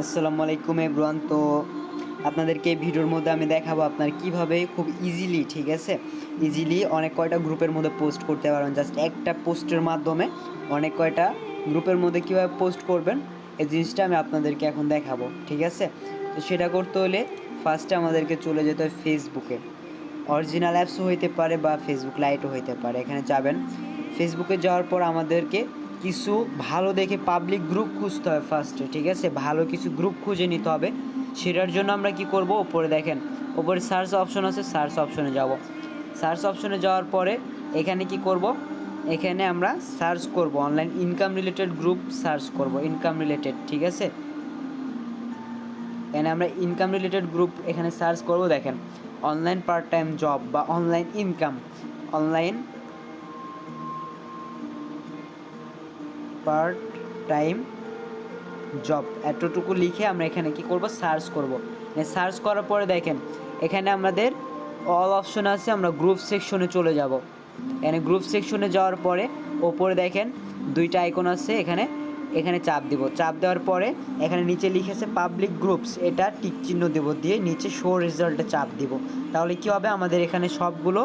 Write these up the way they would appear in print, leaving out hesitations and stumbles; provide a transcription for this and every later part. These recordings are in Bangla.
আসসালামু আলাইকুম এভরিওয়ান। তো আপনাদেরকে এই ভিডিওর মধ্যে আমি দেখাবো আপনার কিভাবে খুব ইজিলি, ঠিক আছে, ইজিলি অনেক কয়টা গ্রুপের মধ্যে পোস্ট করতে পারবেন। জাস্ট একটা পোস্টের মাধ্যমে অনেক কয়টা গ্রুপের মধ্যে কীভাবে পোস্ট করবেন এই জিনিসটা আমি আপনাদেরকে এখন দেখাবো, ঠিক আছে। তো সেটা করতে হলে ফার্স্টে আমাদেরকে চলে যেতে হয় ফেসবুকে। অরিজিনাল অ্যাপসও হইতে পারে বা ফেসবুক লাইটও হইতে পারে। এখানে যাবেন, ফেসবুকে যাওয়ার পর আমাদেরকে কিছু ভালো দেখে পাবলিক গ্রুপ খুঁজতে হবে ফার্স্টে, ঠিক আছে। ভালো কিছু গ্রুপ খুঁজে নিতে হবে। সেটার জন্য আমরা কি করব, ওপরে দেখেন, ওপরে সার্চ অপশন আছে, সার্চ অপশনে যাব। সার্চ অপশনে যাওয়ার পরে এখানে কি করব, এখানে আমরা সার্চ করব online income related group search করব, ইনকাম রিলেটেড, ঠিক আছে। এখানে আমরা ইনকাম রিলেটেড গ্রুপ এখানে সার্চ করব। দেখেন, অনলাইন পার্ট টাইম জব বা online income, online part time job এতটুকু লিখে আমরা এখানে কি করব, সার্চ করব। সার্চ করার পরে দেখেন এখানে আমাদের অল অপশন আছে, আমরা গ্রুপ সেকশনে চলে যাব। এখানে গ্রুপ সেকশনে যাওয়ার পরে ওপরে দেখেন দুইটা আইকন আছে, এখানে এখানে চাপ দিব। চাপ দেওয়ার পরে এখানে নিচে লিখেছে পাবলিক গ্রুপস, এটা টিক চিহ্ন দেব, দিয়ে নিচে শো রেজাল্টে চাপ দিব। তাহলে কি হবে, আমাদের এখানে সবগুলো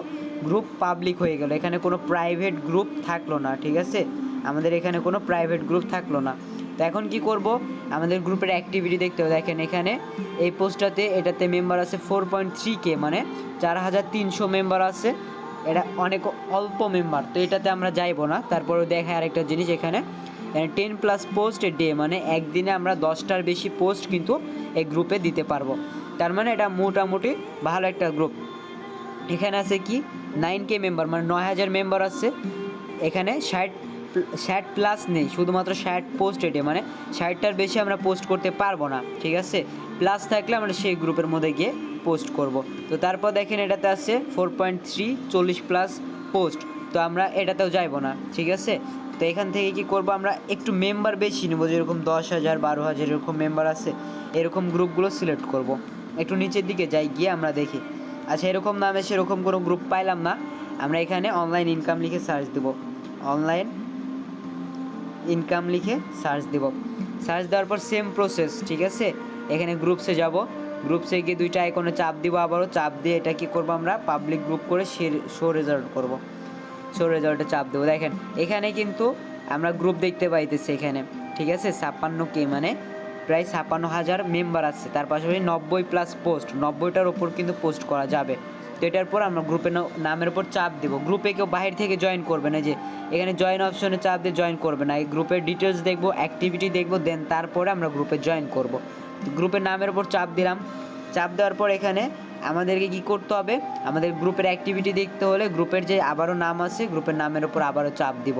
গ্রুপ পাবলিক হয়ে গেল, এখানে কোনো প্রাইভেট গ্রুপ থাকলো না, ঠিক আছে। আমাদের এখানে কোনো প্রাইভেট গ্রুপ থাকলো না। তো এখন কি করব, আমাদের গ্রুপের অ্যাক্টিভিটি দেখতে হবে। দেখেন এখানে এই পোস্টটাতে, এটাতে মেম্বার আছে 4.3K, মানে 4300 মেম্বার আছে। এটা অনেক অল্প মেম্বার, তো এটাতে আমরা যাইবো না। তারপরে দেখায় আরেকটা জিনিস, এখানে 10+ পোস্ট এ ডে, মানে একদিনে আমরা 10টার বেশি পোস্ট কিন্তু এই গ্রুপে দিতে পারবো। তার মানে এটা মোটামুটি ভালো একটা গ্রুপ। এখানে আছে কি 9K মেম্বার, মানে 9000 মেম্বার আছে। এখানে 60 প্লাস নেই, শুধুমাত্র 60 পোস্ট এটে, মানে 60টার বেশি আমরা পোস্ট করতে পারবো না, ঠিক আছে। প্লাস থাকলে আমরা সেই গ্রুপের মধ্যে গিয়ে পোস্ট করব। তো তারপর দেখেন এটাতে আছে 4.3 40+ পোস্ট, তো আমরা এটাতেও যাইবো না, ঠিক আছে। তো এখান থেকে কি করব, আমরা একটু মেম্বার বেশি নেবো, যেরকম 10,000 12,000 এরকম মেম্বার আছে, এরকম গ্রুপগুলো সিলেক্ট করব। একটু নিচের দিকে যাই, গিয়ে আমরা দেখি। আচ্ছা, এরকম নামে সেরকম কোনো গ্রুপ পাইলাম না। আমরা এখানে অনলাইন ইনকাম লিখে সার্চ দেব, অনলাইন ইনকাম লিখে সার্চ দেব। সার্চ দেওয়ার পর সেম প্রসেস, ঠিক আছে। এখানে গ্রুপসে যাব, গ্রুপসে গিয়ে দুইটা আইকনে চাপ দিব, আবারও চাপ দিয়ে এটা কি করব, আমরা পাবলিক গ্রুপ করে শো রেজাল্ট করব। শো রেজাল্টে চাপ দেবো। দেখেন এখানে কিন্তু আমরা গ্রুপ দেখতে পাইতেছি এখানে, ঠিক আছে। 56K, মানে প্রায় 56,000 মেম্বার আছে। তার পাশাপাশি 90+ পোস্ট, 90টার ওপর কিন্তু পোস্ট করা যাবে। তো এটার পর আমরা গ্রুপের নামের উপর চাপ দেবো। গ্রুপে কেউ বাহির থেকে জয়েন করবে না, যে এখানে জয়েন অপশনে চাপ দিয়ে জয়েন করবে না। এই গ্রুপের ডিটেলস দেখবো, অ্যাক্টিভিটি দেখবো, দেন তারপরে আমরা গ্রুপে জয়েন করব। গ্রুপের নামের উপর চাপ দিলাম। চাপ দেওয়ার পর এখানে আমাদেরকে কি করতে হবে, আমাদের গ্রুপের অ্যাক্টিভিটি দেখতে হলে গ্রুপের যে আবারও নাম আছে, গ্রুপের নামের উপর আবারও চাপ দিব।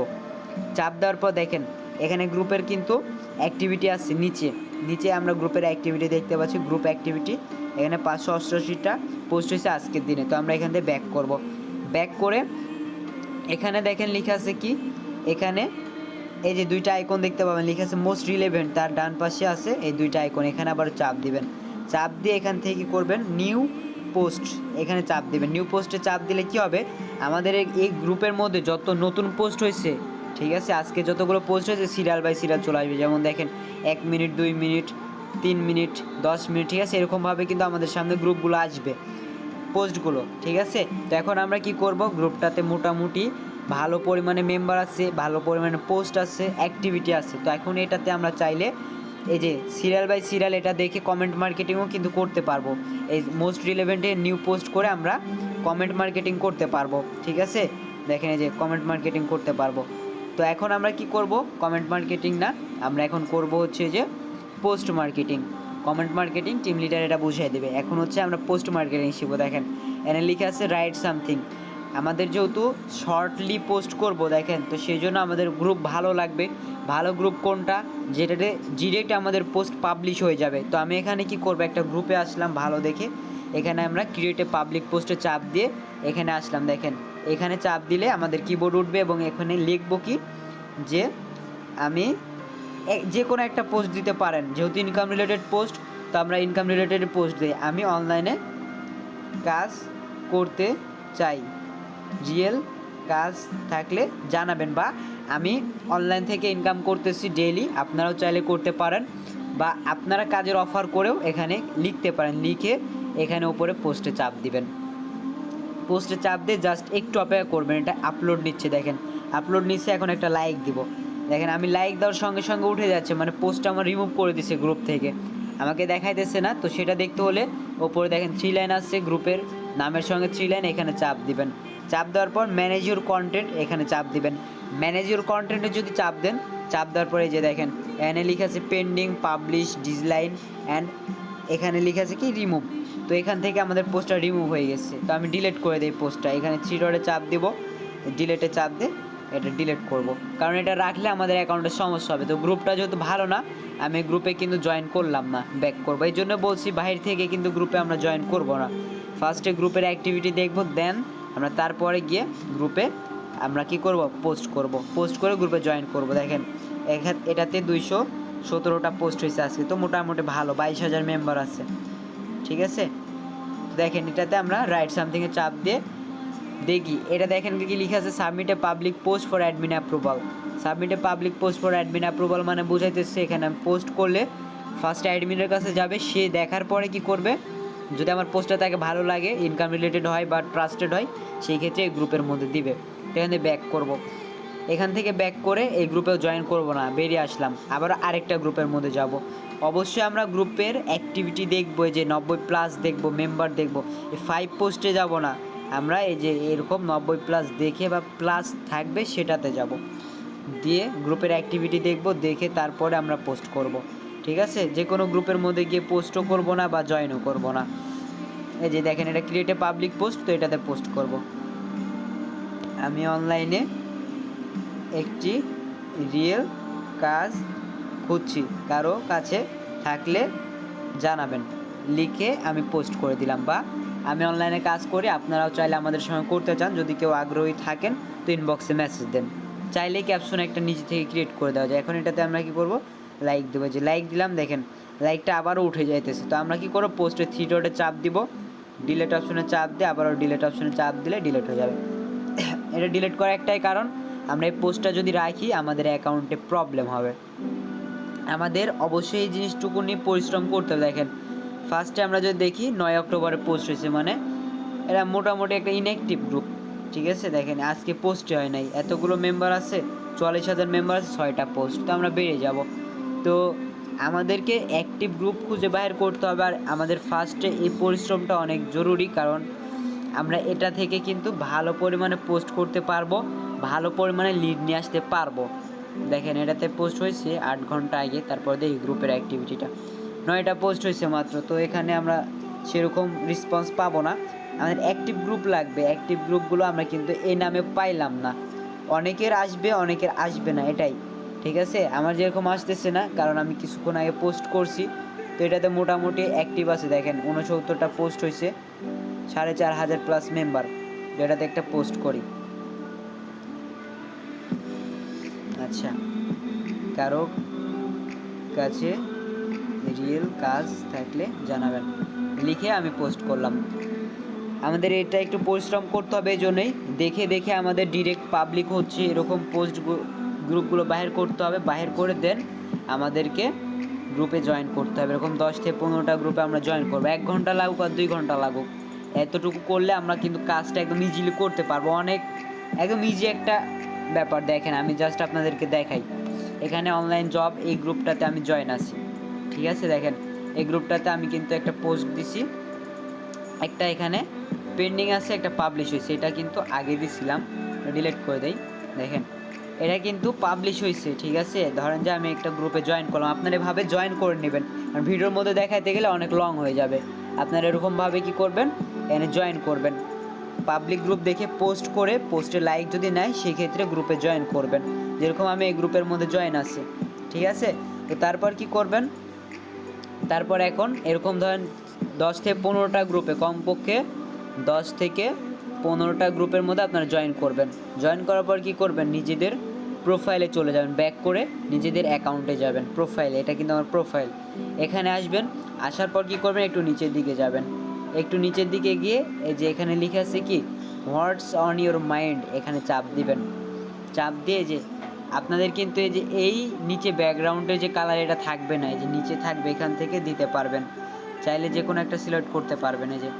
চাপ দেওয়ার পর দেখেন এখানে গ্রুপের কিন্তু অ্যাক্টিভিটি আছে, নিচে নিচে আমরা গ্রুপের অ্যাক্টিভিটি দেখতে পাচ্ছি। গ্রুপ অ্যাক্টিভিটি এখানে 588টা পোস্ট হয়েছে আজকের দিনে। তো আমরা এখান থেকে ব্যাক করব। ব্যাক করে এখানে দেখেন লেখা আছে কি, এখানে এই যে দুইটা আইকন দেখতে পাবেন, লেখা আছে মোস্ট রিলেভেন্ট, তার ডান পাশে আছে এই দুইটা আইকন, এখানে আবার চাপ দিবেন। চাপ দিয়ে এখান থেকে কী করবেন, নিউ পোস্ট, এখানে চাপ দেবেন। নিউ পোস্টে চাপ দিলে কি হবে, আমাদের এই গ্রুপের মধ্যে যত নতুন পোস্ট হয়েছে, ঠিক আছে, আজকে যতগুলো পোস্ট হয়েছে সিরিয়াল বাই সিরিয়াল চলে আসবে। যেমন দেখেন 1 মিনিট, 2 মিনিট, 3 মিনিট, 10 মিনিট, ঠিক আছে। এরকমভাবে কিন্তু আমাদের সামনে গ্রুপগুলো আসবে, পোস্টগুলো, ঠিক আছে। তো এখন আমরা কি করব, গ্রুপটাতে মোটামুটি ভালো পরিমাণে মেম্বার আছে, ভালো পরিমাণে পোস্ট আছে, অ্যাক্টিভিটি আছে। তো এখন এটাতে আমরা চাইলে এই যে সিরিয়াল বাই সিরিয়াল এটা দেখে কমেন্ট মার্কেটিংও কিন্তু করতে পারবো। এই মোস্ট রিলেভেন্টে নিউ পোস্ট করে আমরা কমেন্ট মার্কেটিং করতে পারবো, ঠিক আছে। দেখেন এই যে কমেন্ট মার্কেটিং করতে পারবো। তো এখন আমরা কি করব, কমেন্ট মার্কেটিং না, আমরা এখন করব হচ্ছে যে post marketing. Comment marketing team leader এটা বুঝিয়ে দেবে। এখন হচ্ছে আমরা পোস্ট মার্কেটিং শিখবো। দেখেন এখানে লিখে আছে রাইট সামথিং। আমাদের যেহেতু শর্টলি পোস্ট করব, দেখেন, তো সেই জন্য আমাদের গ্রুপ ভালো লাগবে। ভালো গ্রুপ কোনটা, যেটাতে ডিরেক্ট আমাদের পোস্ট পাবলিশ হয়ে যাবে। তো আমি এখানে কি করব, একটা গ্রুপে আসলাম ভালো দেখে, এখানে আমরা ক্রিয়েট এ পাবলিক পোস্টে চাপ দিয়ে এখানে আসলাম। দেখেন এখানে চাপ দিলে আমাদের কিবোর্ড উঠবে এবং এখানে লিখব কি, যে আমি যে কোনো একটা পোস্ট দিতে পারেন, যেহেতু ইনকাম রিলেটেড পোস্ট, তো আমরা ইনকাম রিলেটেড পোস্ট দিই। আমি অনলাইনে কাজ করতে চাই, রিয়েল কাজ থাকলে জানাবেন, বা আমি অনলাইন থেকে ইনকাম করতেছি ডেইলি, আপনারাও চাইলে করতে পারেন, বা আপনারা কাজের অফার করেও এখানে লিখতে পারেন, লিখে এখানে উপরে পোস্টে চাপ দিবেন। পোস্টে চাপ দিয়ে জাস্ট একটু অপেক্ষা করবেন, এটা আপলোড নিচ্ছে, দেখেন আপলোড নিচ্ছে। এখন একটা লাইক দিব, দেখেন আমি লাইক দেওয়ার সঙ্গে সঙ্গে উঠে যাচ্ছে, মানে পোস্টটা আমার রিমুভ করে দিছে গ্রুপ থেকে, আমাকে দেখাইতেছে না। তো সেটা দেখতে হলে ওপরে দেখেন 3 লাইন আসছে, গ্রুপের নামের সঙ্গে 3 লাইন, এখানে চাপ দিবেন। চাপ দেওয়ার পর ম্যানেজ ইউর কন্টেন্ট, এখানে চাপ দিবেন। ম্যানেজ ইউর কন্টেন্টে যদি চাপ দেন, চাপ দেওয়ার পরে যে দেখেন এখানে লিখে আছে পেন্ডিং, পাবলিশ, ডিসলাইন অ্যান্ড এখানে লিখে আছে কি রিমুভ। তো এখান থেকে আমাদের পোস্টটা রিমুভ হয়ে গেছে, তো আমি ডিলিট করে দিই পোস্টটা। এখানে 3 ডটে চাপ দিব, ডিলেটে চাপ দিয়ে এটা ডিলিট করব, কারণ এটা রাখলে আমাদের অ্যাকাউন্টের সমস্যা হবে। তো গ্রুপটা যেহেতু ভালো না, আমি গ্রুপে কিন্তু জয়েন করলাম না, ব্যাক করবো। এই জন্য বলছি বাইরে থেকে কিন্তু গ্রুপে আমরা জয়েন করব না। ফার্স্টে গ্রুপের অ্যাক্টিভিটি দেখব, দেন আমরা তারপরে গিয়ে গ্রুপে আমরা কি করব, পোস্ট করব, পোস্ট করে গ্রুপে জয়েন করব। দেখেন এটাতে 217টা পোস্ট হয়েছে আজকে, তো মোটামুটি ভালো, 22,000 মেম্বার আছে, ঠিক আছে। দেখেন এটাতে আমরা রাইট সামথিংয়ে চাপ দিয়ে দেখি, এটা দেখেন কি লিখে আছে submit a public post for admin approval. Submit a public post for admin approval মানে বুঝাইতেছে এখানে আমি পোস্ট করলে ফার্স্ট অ্যাডমিনের কাছে যাবে, সে দেখার পরে কি করবে, যদি আমার পোস্টটা তাকে ভালো লাগে, ইনকাম রিলেটেড হয় বা ট্রাস্টেড হয়, সেই ক্ষেত্রে এই গ্রুপের মধ্যে দিবে। এখান থেকে ব্যাক করব, এখান থেকে ব্যাক করে এই গ্রুপেও জয়েন করব না, বেরিয়ে আসলাম, আবার আরেকটা গ্রুপের মধ্যে যাব। অবশ্যই আমরা গ্রুপের অ্যাক্টিভিটি দেখবো, যে 90+ দেখবো, মেম্বার দেখবো, এই 5 পোস্টে যাব না আমরা, এই যে এরকম 90+ দেখে বা প্লাস থাকবে সেটাতে যাব, দিয়ে গ্রুপের অ্যাক্টিভিটি দেখব, দেখে তারপরে আমরা পোস্ট করব, ঠিক আছে। যে কোনো গ্রুপের মধ্যে গিয়ে পোস্টও করব না বা জয়েনও করব না। এই যে দেখেন এটা ক্রিয়েট এ পাবলিক পোস্ট, তো এটাতে পোস্ট করব। আমি অনলাইনে একটি রিয়েল কাজ খুঁজছি, কারো কাছে থাকলে জানাবেন, লিখে আমি পোস্ট করে দিলাম। বা আমি অনলাইনে কাজ করি, আপনারাও চাইলে আমাদের সঙ্গে করতে চান, যদি কেউ আগ্রহী থাকেন তো ইনবক্সে মেসেজ দেন, চাইলে ক্যাপশন একটা নিজে থেকে ক্রিয়েট করে দেওয়া যায়। এখন এটাতে আমরা কি করব, লাইক দেবো, যে লাইক দিলাম, দেখেন লাইকটা আবারও উঠে যাইতেছে। তো আমরা কি করব, পোস্টে 3 ডটে চাপ দিব, ডিলেট অপশনে চাপ দিয়ে আবারও ডিলেট অপশনে চাপ দিলে ডিলেট হয়ে যাবে। এটা ডিলিট করার একটাই কারণ, আমরা এই পোস্টটা যদি রাখি আমাদের অ্যাকাউন্টে প্রবলেম হবে। আমাদের অবশ্যই এই জিনিসটুকু নিয়ে পরিশ্রম করতে হবে। দেখেন ফার্স্টে আমরা যদি দেখি 9 অক্টোবরে পোস্ট হয়েছে, মানে এরা মোটামুটি একটা ইনঅ্যাক্টিভ গ্রুপ, ঠিক আছে। দেখেন আজকে পোস্টই হয় নাই, এতগুলো মেম্বার আছে, 44,000 মেম্বার আছে, 6টা পোস্ট, তো আমরা বেড়ে যাব। তো আমাদেরকে অ্যাক্টিভ গ্রুপ খুঁজে বাইর করতে হবে, আর আমাদের ফার্স্টে এই পরিশ্রমটা অনেক জরুরি, কারণ আমরা এটা থেকে কিন্তু ভালো পরিমাণে পোস্ট করতে পারবো, ভালো পরিমাণে লিড নিয়ে আসতে পারবো। দেখেন এটাতে পোস্ট হয়েছে 8 ঘন্টা আগে, তারপর দেখি গ্রুপের অ্যাক্টিভিটিটা 9টা পোস্ট হয়েছে মাত্র, তো এখানে আমরা সেরকম রেসপন্স পাবো না। আমাদের অ্যাক্টিভ গ্রুপ লাগবে, অ্যাক্টিভ গ্রুপগুলো আমরা কিন্তু এই নামে পাইলাম না, অনেকের আসবে অনেকের আসবে না, এটাই ঠিক আছে। আমার যেরকম আসতেছে না, কারণ আমি কিছুক্ষণ আগে পোস্ট করছি, তো এটাতে মোটামুটি অ্যাক্টিভ আছে। দেখেন 69টা পোস্ট হয়েছে, 4,500+ মেম্বার, যেটাতে একটা পোস্ট করি। আচ্ছা, কারো কাছে রিয়েল কাজ থাকলে জানাবেন, লিখে আমি পোস্ট করলাম। আমাদের এটা একটু পরিশ্রম করতে হবে, এই জন্যই দেখে দেখে আমাদের ডিরেক্ট পাবলিক হচ্ছে এরকম পোস্ট গ্রুপগুলো বাহির করতে হবে, বাহির করে দেন আমাদেরকে গ্রুপে জয়েন করতে হবে। এরকম 10 থেকে 15টা গ্রুপে আমরা জয়েন করবো, 1 ঘন্টা লাগুক আর 2 ঘন্টা লাগুক, এতটুকু করলে আমরা কিন্তু কাজটা একদম ইজিলি করতে পারবো, অনেক একদম ইজি একটা ব্যাপার। দেখেন আমি জাস্ট আপনাদেরকে দেখাই, এখানে অনলাইন জব এই গ্রুপটাতে আমি জয়েন আছি, ঠিক আছে। দেখেন এই গ্রুপটাতে আমি কিন্তু একটা পোস্ট দিছি, একটা এখানে পেন্ডিং আছে, একটা পাবলিশ হয়েছে, এটা কিন্তু আগে দিছিলাম, ডিলিট করে দেই। দেখেন এটা কিন্তু পাবলিশ হয়েছে, ঠিক আছে। ধরেন যে আমি একটা গ্রুপে জয়েন করলাম, আপনারা এভাবে জয়েন করে নেবেন, কারণ ভিডিওর মধ্যে দেখাইতে গেলে অনেক লং হয়ে যাবে। আপনারা এরকমভাবে কি করবেন, এখানে জয়েন করবেন, পাবলিক গ্রুপ দেখে পোস্ট করে, পোস্টে লাইক যদি নেয় সেক্ষেত্রে গ্রুপে জয়েন করবেন, যেরকম আমি এই গ্রুপের মধ্যে জয়েন আছি, ঠিক আছে। তো তারপর কি করবেন, তারপর এখন এরকম ধরেন 10 থেকে 15টা গ্রুপে, কমপক্ষে 10 থেকে 15টা গ্রুপের মধ্যে আপনারা জয়েন করবেন। জয়েন করার পর কি করবেন, নিজেদের প্রোফাইলে চলে যাবেন, ব্যাক করে নিজেদের অ্যাকাউন্টে যাবেন, প্রোফাইলে, এটা কিন্তু আমার প্রোফাইল, এখানে আসবেন। আসার পর কি করবেন, একটু নিচের দিকে যাবেন, একটু নিচের দিকে গিয়ে এই যে এখানে লিখে আছে কি হোয়াটস অন ইউর মাইন্ড, এখানে চাপ দিবেন। চাপ দিয়ে যে আপনাদের কিন্তু এই যে এই নিচে ব্যাকগ্রাউন্ডের যে কালার এটা থাকবে না, এই যে নিচে থাকবে, এখান থেকে দিতে পারবেন, চাইলে যে কোনো একটা সিলেক্ট করতে পারবেন। এই যে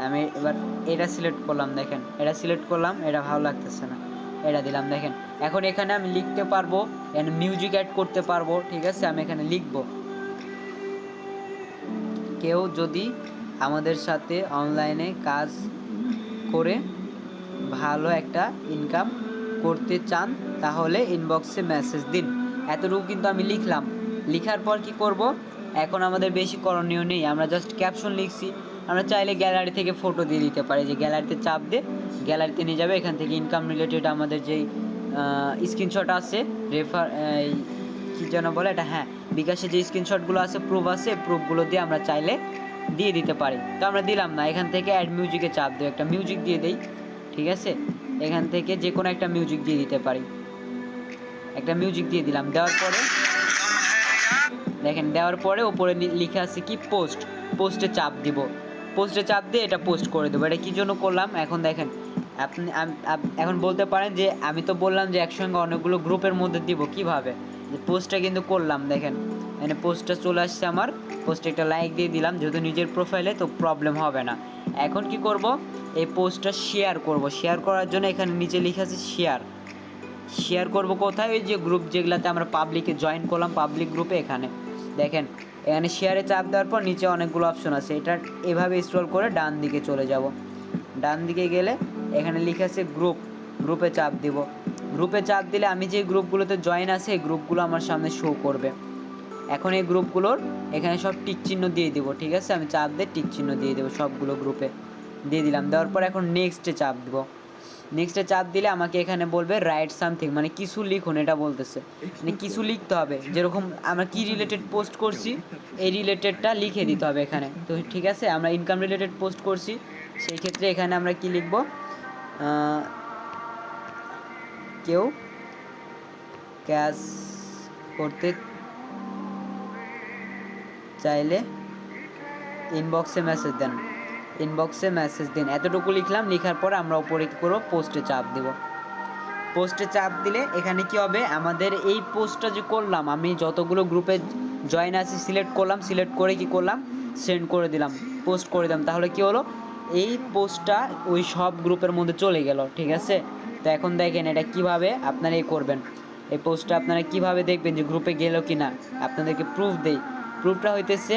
আমি এবার এটা সিলেক্ট করলাম, দেখেন এটা সিলেক্ট করলাম, এটা ভালো লাগতেছে না, এটা দিলাম। দেখেন এখন এখানে আমি লিখতে পারবো, এখানে মিউজিক অ্যাড করতে পারবো, ঠিক আছে। আমি এখানে লিখবো, কেউ যদি আমাদের সাথে অনলাইনে কাজ করে ভালো একটা ইনকাম করতে চান তাহলে ইনবক্সে মেসেজ দিন। এতটুকু কিন্তু আমি লিখলাম। লিখার পর কি করব, এখন আমাদের বেশি করণীয় নেই, আমরা জাস্ট ক্যাপশন লিখছি। আমরা চাইলে গ্যালারি থেকে ফটো দিয়ে দিতে পারি, যে গ্যালারিতে চাপ দিয়ে গ্যালারিতে নিয়ে যাবে, এখান থেকে ইনকাম রিলেটেড আমাদের যেই স্ক্রিনশট আছে, রেফার কী যেন বলে এটা, হ্যাঁ বিকাশে যে স্ক্রিনশটগুলো আছে, প্রুফ আছে, প্রুফগুলো দিয়ে আমরা চাইলে দিয়ে দিতে পারি। তো আমরা দিলাম না, এখান থেকে অ্যাড মিউজিকে চাপ দিই, একটা মিউজিক দিয়ে দিই, ঠিক আছে। এখান থেকে যে কোনো একটা মিউজিক দিয়ে দিতে পারি, একটা মিউজিক দিয়ে দিলাম। দেওয়ার পরে দেখেন, দেওয়ার পরে ওপরে লিখে আছে কি পোস্ট, পোস্টে চাপ দিব, পোস্টে চাপ দিয়ে এটা পোস্ট করে দেবো। এটা কী জন্য করলাম এখন দেখেন, আপনি এখন বলতে পারেন যে আমি তো বললাম যে একসঙ্গে অনেকগুলো গ্রুপের মধ্যে দিব, কিভাবে, যে পোস্টটা কিন্তু করলাম। দেখেন এখানে পোস্টটা চলে আসছে আমার, পোস্টে একটা লাইক দিয়ে দিলাম, যেহেতু নিজের প্রোফাইলে তো প্রবলেম হবে না। এখন কি করব, এই পোস্টটা শেয়ার করব। শেয়ার করার জন্য এখানে নিচে লিখে আছে শেয়ার, শেয়ার করব কোথায়, ওই যে গ্রুপ যেগুলাতে আমরা পাবলিকে জয়েন করলাম, পাবলিক গ্রুপে, এখানে দেখেন এখানে শেয়ারে চাপ দেওয়ার পর নিচে অনেকগুলো অপশন আছে, এটা এভাবে স্ক্রল করে ডান দিকে চলে যাব। ডান দিকে গেলে এখানে লিখে আছে গ্রুপ, গ্রুপে চাপ দিব। গ্রুপে চাপ দিলে আমি যে গ্রুপগুলোতে জয়েন আছে এই গ্রুপগুলো আমার সামনে শো করবে। এখন এই গ্রুপগুলোর এখানে সব টিক চিহ্ন দিয়ে দিব, ঠিক আছে। আমি চাপ দিয়ে টিক চিহ্ন দিয়ে দেবো, সবগুলো গ্রুপে দিয়ে দিলাম। দেওয়ার পর এখন নেক্সটে চাপ দিব। নেক্সটে চাপ দিলে আমাকে এখানে বলবে রাইট সামথিং, মানে কিছু লিখুন, এটা বলতেছে, মানে কিছু লিখতে হবে, যেরকম আমরা কি রিলেটেড পোস্ট করছি এই রিলেটেডটা লিখে দিতে হবে এখানে। তো ঠিক আছে, আমরা ইনকাম রিলেটেড পোস্ট করছি, সেই ক্ষেত্রে এখানে আমরা কি লিখব, কেউ ক্যাশ করতে চাইলে ইনবক্সে মেসেজ দেন, ইনবক্সে মেসেজ দিন, এতটুকু লিখলাম। লেখার পর আমরা উপরে কী করবো, পোস্টে চাপ দেব। পোস্টে চাপ দিলে এখানে কি হবে, আমাদের এই পোস্টটা যে করলাম, আমি যতগুলো গ্রুপে জয়েন আছি সিলেক্ট করলাম, সিলেক্ট করে কি করলাম, সেন্ড করে দিলাম, পোস্ট করে দিলাম। তাহলে কি হলো, এই পোস্টটা ওই সব গ্রুপের মধ্যে চলে গেল, ঠিক আছে। তো এখন দেখেন এটা কিভাবে আপনারা এই করবেন, এই পোস্টটা আপনারা কিভাবে দেখবেন যে গ্রুপে গেল কি না, আপনাদেরকে প্রুফ দেই। প্রুফটা হইতেছে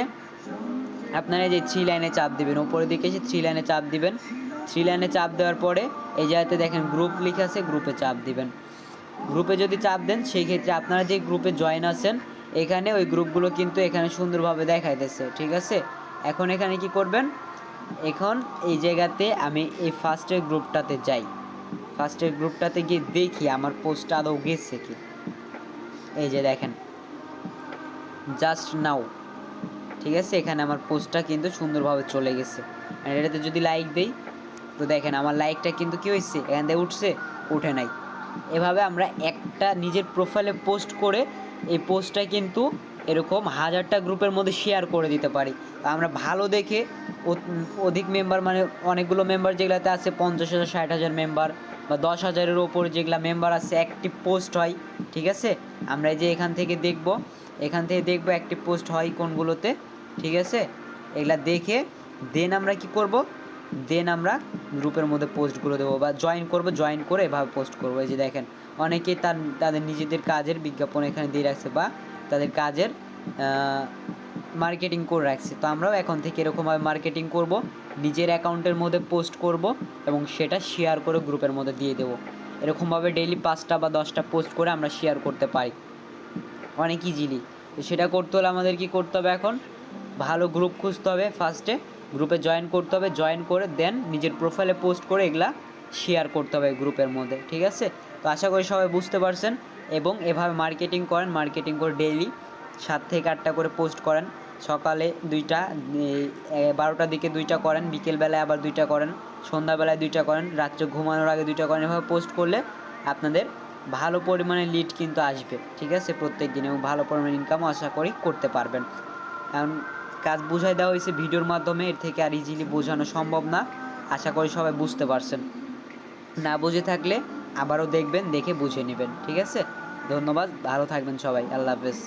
আপনারা যে 3 লাইনে চাপ দিবেন, উপরের দিকে এসে 3 লাইনে চাপ দিবেন। 3 লাইনে চাপ দেওয়ার পরে এই জায়গাতে দেখেন গ্রুপ লেখা আছে, গ্রুপে চাপ দিবেন। গ্রুপে যদি চাপ দেন সেই ক্ষেত্রে আপনারা যে গ্রুপে জয়েন আছেন এখানে ওই গ্রুপগুলো কিন্তু এখানে সুন্দরভাবে দেখাইতেছে, ঠিক আছে। এখন এখানে কি করবেন, এখন এই জায়গাতে আমি এই ফার্স্টের গ্রুপটাতে যাই, ফার্স্টের গ্রুপটাতে গিয়ে দেখি আমার পোস্টটা আদৌ গেছে কি। এই যে দেখেন জাস্ট নাও, ঠিক আছে, এখানে আমার পোস্টটা কিন্তু সুন্দরভাবে চলে গেছে। আর এটাতে যদি লাইক দেই তো দেখেন আমার লাইকটা কিন্তু কী হয়েছে, এখান থেকে উঠছে, উঠে নাই। এভাবে আমরা একটা নিজের প্রোফাইলে পোস্ট করে এই পোস্টটা কিন্তু এরকম 1000টা গ্রুপের মধ্যে শেয়ার করে দিতে পারি। আমরা ভালো দেখে অধিক মেম্বার, মানে অনেকগুলো মেম্বার যেগুলোতে আছে 50,000 60,000 মেম্বার বা 10,000-এর ওপর যেগুলো মেম্বার আছে, অ্যাক্টিভ পোস্ট হয়, ঠিক আছে। আমরা এই যে এখান থেকে দেখব, এখান থেকে দেখব অ্যাক্টিভ পোস্ট হয় কোনগুলোতে, ঠিক আছে। এগুলা দেখে দেন আমরা কি করব, দেন আমরা গ্রুপের মধ্যে পোস্টগুলো দেবো বা জয়েন করব, জয়েন করে এভাবে পোস্ট করবো। এই যে দেখেন অনেকেই তাদের নিজেদের কাজের বিজ্ঞাপন এখানে দিয়ে রাখছে বা তাদের কাজের মার্কেটিং করে রাখছে। তো আমরাও এখন থেকে এরকমভাবে মার্কেটিং করব, নিজের অ্যাকাউন্টের মধ্যে পোস্ট করব এবং সেটা শেয়ার করে গ্রুপের মধ্যে দিয়ে দেবো। এরকমভাবে ডেইলি 5টা বা 10টা পোস্ট করে আমরা শেয়ার করতে পারি অনেক ইজিলি। তো সেটা করতে হলে আমাদের কি করতে হবে, এখন ভালো গ্রুপ খুঁজতে হবে, ফার্স্টে গ্রুপে জয়েন করতে হবে, জয়েন করে দেন নিজের প্রোফাইলে পোস্ট করে এগুলা শেয়ার করতে হবে গ্রুপের মধ্যে, ঠিক আছে। তো আশা করি সবাই বুঝতে পারছেন এবং এভাবে মার্কেটিং করেন, মার্কেটিং করে ডেইলি 7 থেকে 8টা করে পোস্ট করেন। সকালে 2টা, 12টার দিকে 2টা করেন, বিকেলবেলায় আবার 2টা করেন, সন্ধ্যাবেলায় 2টা করেন, রাত্রে ঘুমানোর আগে 2টা করেন। এভাবে পোস্ট করলে আপনাদের ভালো পরিমাণে লিড কিন্তু আসবে, ঠিক আছে, প্রত্যেক দিন, এবং ভালো পরিমাণে ইনকামও আশা করি করতে পারবেন। এখন কাজ বুঝাই দেওয়া হয়েছে ভিডিওর মাধ্যমে, এর থেকে আর ইজিলি বোঝানো সম্ভব না। আশা করি সবাই বুঝতে পারছেন। না বুঝে থাকলে আবারও দেখবেন, দেখে বুঝে নেবেন, ঠিক আছে। ধন্যবাদ, ভালো থাকবেন সবাই, আল্লাহ হাফেজ।